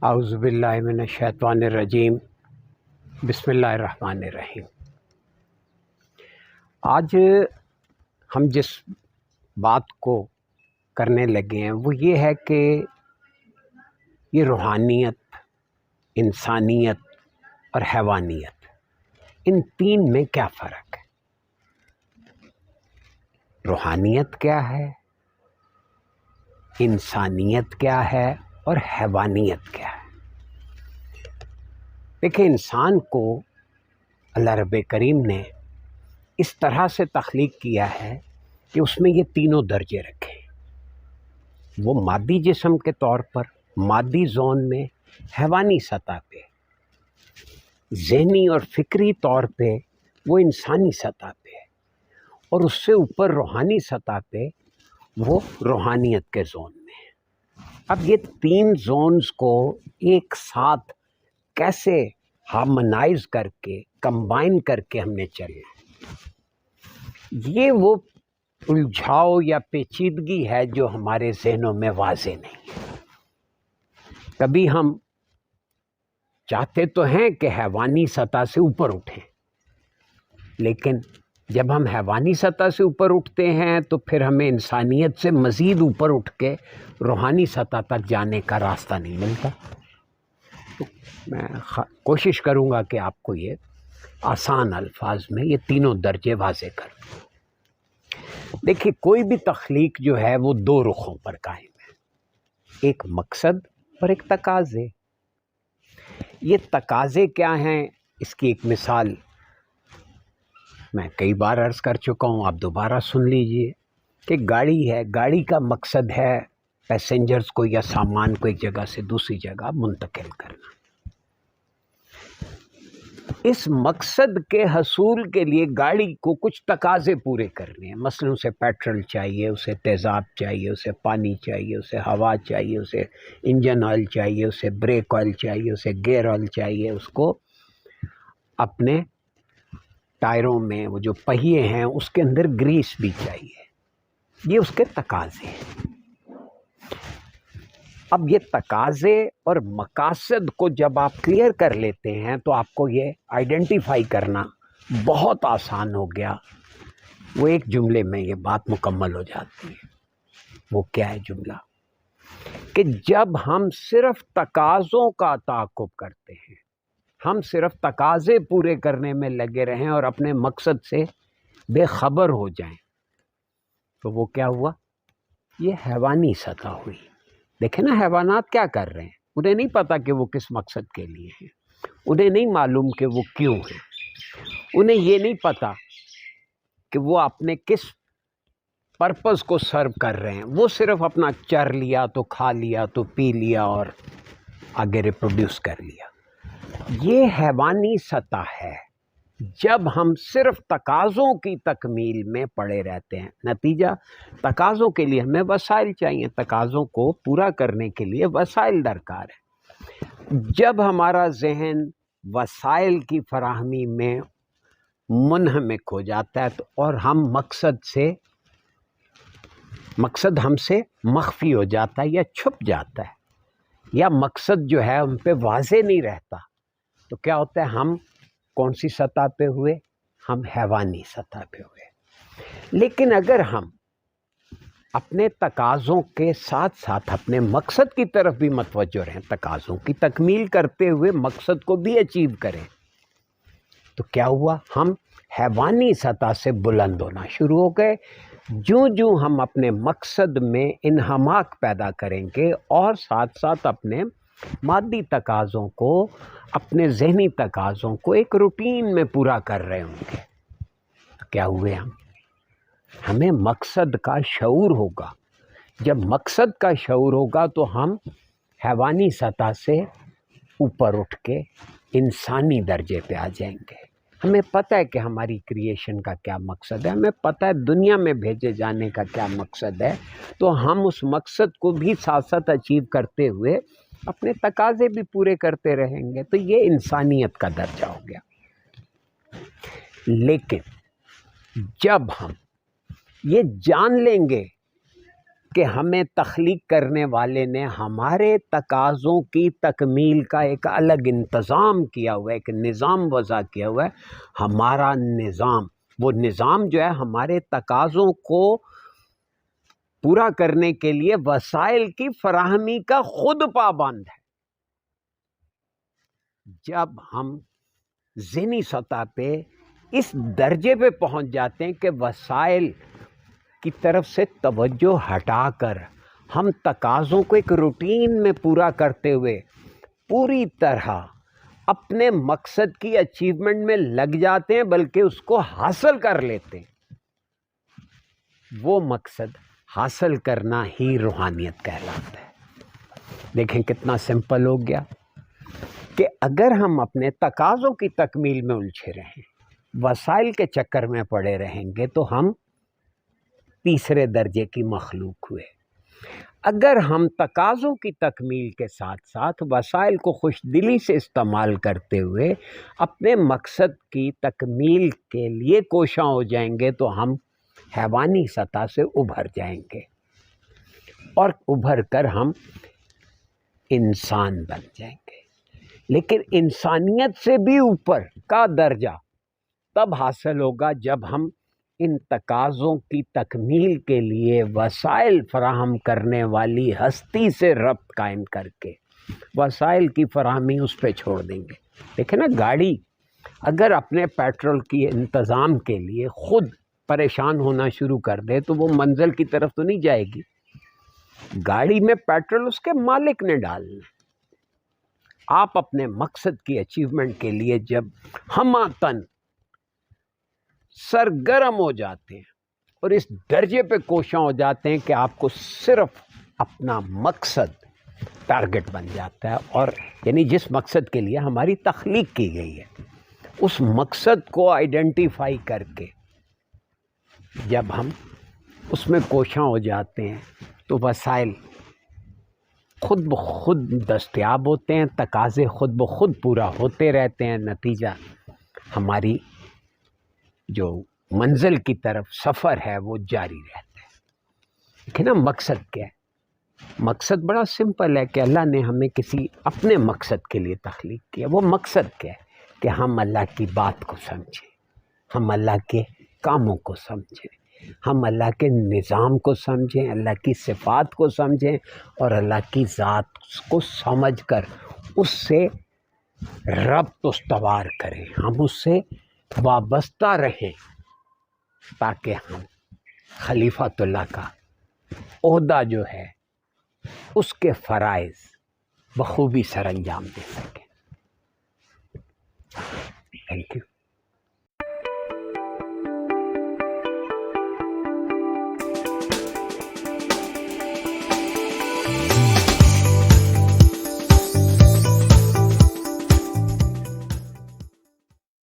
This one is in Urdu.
اعوذ باللہ من الشیطان الرجیم بسم اللہ الرحمن الرحیم۔ آج ہم جس بات کو کرنے لگے ہیں وہ یہ ہے کہ یہ روحانیت، انسانیت اور حیوانیت، ان تین میں کیا فرق ہے؟ روحانیت کیا ہے، انسانیت کیا ہے اور حیوانیت کیا ہے؟ دیکھیں، انسان کو اللہ رب کریم نے اس طرح سے تخلیق کیا ہے کہ اس میں یہ تینوں درجے رکھے۔ وہ مادی جسم کے طور پر مادی زون میں حیوانی سطح پہ، ذہنی اور فکری طور پہ وہ انسانی سطح پہ، اور اس سے اوپر روحانی سطح پہ وہ روحانیت کے زون میں۔ اب یہ تین زونز کو ایک ساتھ کیسے ہارمونائز کر کے، کمبائن کر کے ہم نے چلنا، یہ وہ الجھاؤ یا پیچیدگی ہے جو ہمارے ذہنوں میں واضح نہیں ہے۔ کبھی ہم چاہتے تو ہیں کہ حیوانی سطح سے اوپر اٹھیں، لیکن جب ہم حیوانی سطح سے اوپر اٹھتے ہیں تو پھر ہمیں انسانیت سے مزید اوپر اٹھ کے روحانی سطح تک جانے کا راستہ نہیں ملتا۔ میں کوشش کروں گا کہ آپ کو یہ آسان الفاظ میں یہ تینوں درجے واضح کروں۔ دیکھیے، کوئی بھی تخلیق جو ہے وہ دو رخوں پر قائم ہے، ایک مقصد اور ایک تقاضے۔ یہ تقاضے کیا ہیں، اس کی ایک مثال میں کئی بار عرض کر چکا ہوں، آپ دوبارہ سن لیجئے کہ گاڑی ہے، گاڑی کا مقصد ہے پیسنجرز کو یا سامان کو ایک جگہ سے دوسری جگہ منتقل کرنا۔ اس مقصد کے حصول کے لیے گاڑی کو کچھ تقاضے پورے کرنے ہیں، مثلا اسے پیٹرول چاہیے، اسے تیزاب چاہیے، اسے پانی چاہیے، اسے ہوا چاہیے، اسے انجن آئل چاہیے، اسے بریک آئل چاہیے، اسے گیئر آئل چاہیے، اس کو اپنے ٹائروں میں وہ جو پہیے ہیں اس کے اندر گریس بھی چاہیے۔ یہ اس کے تقاضے ہیں۔ اب یہ تقاضے اور مقاصد کو جب آپ کلیئر کر لیتے ہیں تو آپ کو یہ آئیڈینٹیفائی کرنا بہت آسان ہو گیا۔ وہ ایک جملے میں یہ بات مکمل ہو جاتی ہے۔ وہ کیا ہے جملہ؟ کہ جب ہم صرف تقاضوں کا تعاقب کرتے ہیں، ہم صرف تقاضے پورے کرنے میں لگے رہیں اور اپنے مقصد سے بے خبر ہو جائیں تو وہ کیا ہوا؟ یہ حیوانی سطح ہوئی۔ دیکھیں نا، حیوانات کیا کر رہے ہیں؟ انہیں نہیں پتا کہ وہ کس مقصد کے لیے ہیں، انہیں نہیں معلوم کہ وہ کیوں ہیں، انہیں یہ نہیں پتا کہ وہ اپنے کس پرپز کو سرو کر رہے ہیں۔ وہ صرف اپنا چر لیا تو کھا لیا تو پی لیا اور آگے ریپروڈیوس کر لیا۔ یہ حیوانی سطح ہے۔ جب ہم صرف تقاضوں کی تکمیل میں پڑے رہتے ہیں، نتیجہ تقاضوں کے لیے ہمیں وسائل چاہیے، تقاضوں کو پورا کرنے کے لیے وسائل درکار ہے۔ جب ہمارا ذہن وسائل کی فراہمی میں منہمک ہو جاتا ہے تو اور ہم مقصد ہم سے مخفی ہو جاتا ہے یا چھپ جاتا ہے، یا مقصد جو ہے ہم پہ واضح نہیں رہتا، تو کیا ہوتا ہے؟ ہم کون سی سطح پہ ہوئے؟ ہم حیوانی سطح پہ ہوئے۔ لیکن اگر ہم اپنے تقاضوں کے ساتھ ساتھ اپنے مقصد کی طرف بھی متوجہ رہیں، تقاضوں کی تکمیل کرتے ہوئے مقصد کو بھی اچیو کریں، تو کیا ہوا؟ ہم حیوانی سطح سے بلند ہونا شروع ہو گئے۔ جوں ہم اپنے مقصد میں انہماک پیدا کریں گے اور ساتھ ساتھ اپنے مادی تقاضوں کو، اپنے ذہنی تقاضوں کو ایک روٹین میں پورا کر رہے ہوں گے، تو کیا ہوئے؟ ہمیں مقصد کا شعور ہوگا۔ جب مقصد کا شعور ہوگا تو ہم حیوانی سطح سے اوپر اٹھ کے انسانی درجے پہ آ جائیں گے۔ ہمیں پتہ ہے کہ ہماری کریشن کا کیا مقصد ہے، ہمیں پتہ ہے دنیا میں بھیجے جانے کا کیا مقصد ہے، تو ہم اس مقصد کو بھی ساتھ ساتھ اچیو کرتے ہوئے اپنے تقاضے بھی پورے کرتے رہیں گے۔ تو یہ انسانیت کا درجہ ہو گیا۔ لیکن جب ہم یہ جان لیں گے کہ ہمیں تخلیق کرنے والے نے ہمارے تقاضوں کی تکمیل کا ایک الگ انتظام کیا ہوا ہے، ایک نظام وضع کیا ہوا ہے۔ ہمارا نظام، وہ نظام جو ہے ہمارے تقاضوں کو پورا کرنے کے لیے وسائل کی فراہمی کا خود پابند ہے۔ جب ہم ذہنی سطح پہ اس درجے پہ پہنچ جاتے ہیں کہ وسائل کی طرف سے توجہ ہٹا کر ہم تقاضوں کو ایک روٹین میں پورا کرتے ہوئے پوری طرح اپنے مقصد کی اچیومنٹ میں لگ جاتے ہیں، بلکہ اس کو حاصل کر لیتے ہیں، وہ مقصد حاصل کرنا ہی روحانیت کہلاتا ہے۔ دیکھیں کتنا سمپل ہو گیا کہ اگر ہم اپنے تقاضوں کی تکمیل میں الجھے رہیں، وسائل کے چکر میں پڑے رہیں گے تو ہم تیسرے درجے کی مخلوق ہوئے۔ اگر ہم تقاضوں کی تکمیل کے ساتھ ساتھ وسائل کو خوش دلی سے استعمال کرتے ہوئے اپنے مقصد کی تکمیل کے لیے کوشاں ہو جائیں گے تو ہم حیوانی سطح سے ابھر جائیں گے، اور ابھر کر ہم انسان بن جائیں گے۔ لیکن انسانیت سے بھی اوپر کا درجہ تب حاصل ہوگا جب ہم ان تقاضوں کی تکمیل کے لیے وسائل فراہم کرنے والی ہستی سے ربط قائم کر کے وسائل کی فراہمی اس پہ چھوڑ دیں گے۔ دیکھیں نا، گاڑی اگر اپنے پیٹرول کی انتظام کے لیے خود پریشان ہونا شروع کر دے تو وہ منزل کی طرف تو نہیں جائے گی۔ گاڑی میں پیٹرول اس کے مالک نے ڈالنا۔ آپ اپنے مقصد کی اچیومنٹ کے لیے جب ہمہ سرگرم ہو جاتے ہیں اور اس درجے پہ کوشاں ہو جاتے ہیں کہ آپ کو صرف اپنا مقصد ٹارگٹ بن جاتا ہے، اور یعنی جس مقصد کے لیے ہماری تخلیق کی گئی ہے اس مقصد کو آئیڈینٹیفائی کر کے جب ہم اس میں کوشاں ہو جاتے ہیں تو وسائل خود بخود دستیاب ہوتے ہیں، تقاضے خود بخود پورا ہوتے رہتے ہیں، نتیجہ ہماری جو منزل کی طرف سفر ہے وہ جاری رہتا ہے۔ دیکھیں نا، مقصد کیا ہے؟ مقصد بڑا سمپل ہے کہ اللہ نے ہمیں کسی اپنے مقصد کے لیے تخلیق کیا۔ وہ مقصد کیا ہے کہ ہم اللہ کی بات کو سمجھیں، ہم اللہ کے کاموں کو سمجھیں، ہم اللہ کے نظام کو سمجھیں، اللہ کی صفات کو سمجھیں، اور اللہ کی ذات کو سمجھ کر اس سے ربط استوار کریں، ہم اس سے وابستہ رہیں، تاکہ ہم خلیفۃ اللہ کا عہدہ جو ہے اس کے فرائض بخوبی سر انجام دے سکیں۔ Thank you.